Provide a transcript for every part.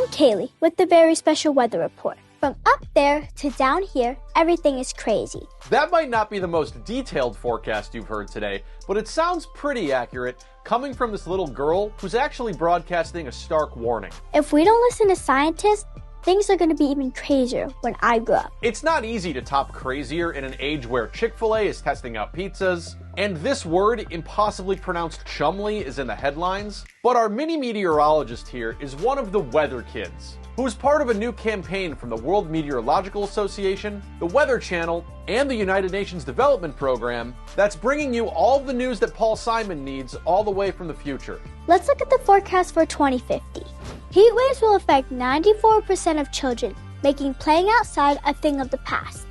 I'm Kaylee with the very special weather report. From up there to down here, everything is crazy. That might not be the most detailed forecast you've heard today, but it sounds pretty accurate coming from this little girl who's actually broadcasting a stark warning. If we don't listen to scientists, things are going to be even crazier when I grow up. It's not easy to top crazier in an age where Chick-fil-A is testing out pizzas, and this word, impossibly pronounced chumley, is in the headlines. But our mini meteorologist here is one of the weather kids, who is part of a new campaign from the World Meteorological Organization, the Weather Channel, and the United Nations Development Program that's bringing you all the news that Paul Simon needs all the way from the future. Let's look at the forecast for 2050. Heat waves will affect 94% of children, making playing outside a thing of the past.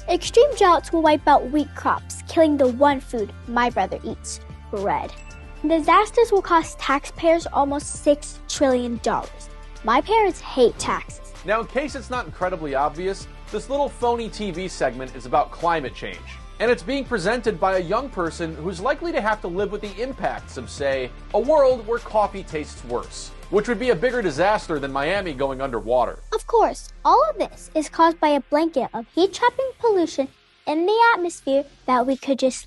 Extreme droughts will wipe out wheat crops, killing the one food my brother eats, bread. Disasters will cost taxpayers almost $6 trillion. My parents hate taxes. Now, in case it's not incredibly obvious, this little phony TV segment is about climate change. And it's being presented by a young person who's likely to have to live with the impacts of, say, a world where coffee tastes worse, which would be a bigger disaster than Miami going underwater. Of course, all of this is caused by a blanket of heat-trapping pollution in the atmosphere that we could just,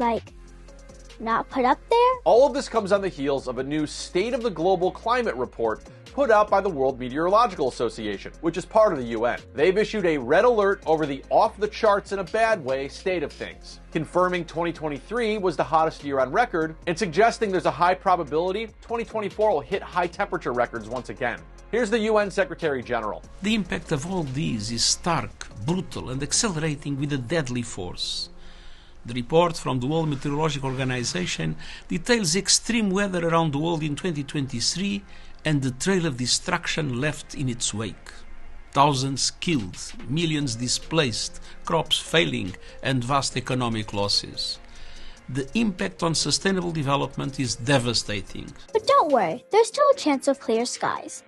not put up there. All of this comes on the heels of a new State of the Global Climate report put out by the World Meteorological Organization, which is part of the UN. They've issued a red alert over the off-the-charts in a bad way state of things, confirming 2023 was the hottest year on record and suggesting there's a high probability 2024 will hit high temperature records once again. Here's the UN Secretary General. The impact of all these is stark, brutal, and accelerating with a deadly force. The report from the World Meteorological Organization details extreme weather around the world in 2023 and the trail of destruction left in its wake. Thousands killed, millions displaced, crops failing, and vast economic losses. The impact on sustainable development is devastating. But don't worry, there's still a chance of clear skies.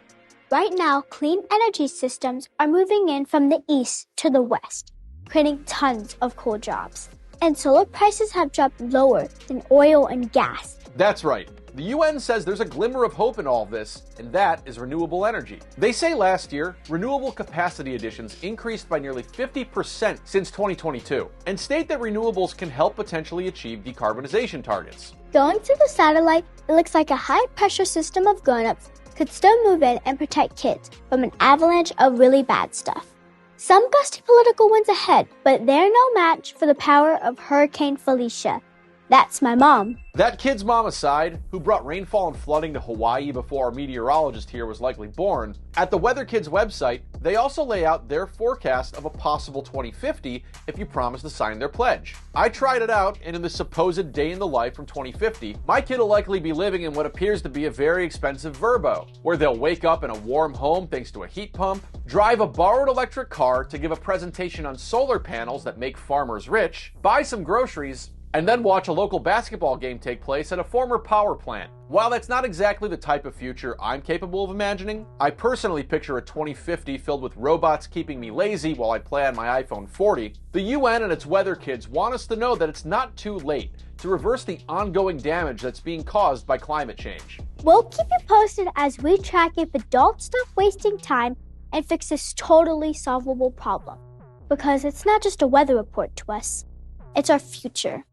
Right now, clean energy systems are moving in from the east to the west, creating tons of cool jobs. And solar prices have dropped lower than oil and gas. That's right. The UN says there's a glimmer of hope in all of this, and that is renewable energy. They say last year, renewable capacity additions increased by nearly 50% since 2022, and state that renewables can help potentially achieve decarbonization targets. Going to the satellite, it looks like a high-pressure system of grown-ups could still move in and protect kids from an avalanche of really bad stuff. Some gusty political winds ahead, but they're no match for the power of Hurricane Felicia. That's my mom. That kid's mom aside, who brought rainfall and flooding to Hawaii before our meteorologist here was likely born, at the Weather Kids website, they also lay out their forecast of a possible 2050 if you promise to sign their pledge. I tried it out, and in the supposed day in the life from 2050, my kid will likely be living in what appears to be a very expensive Verbo, where they'll wake up in a warm home thanks to a heat pump, drive a borrowed electric car to give a presentation on solar panels that make farmers rich, buy some groceries, and then watch a local basketball game take place at a former power plant. While that's not exactly the type of future I'm capable of imagining, I personally picture a 2050 filled with robots keeping me lazy while I play on my iPhone 40. The UN and its weather kids want us to know that it's not too late to reverse the ongoing damage that's being caused by climate change. We'll keep you posted as we track if adults stop wasting time and fix this totally solvable problem. Because it's not just a weather report to us, it's our future.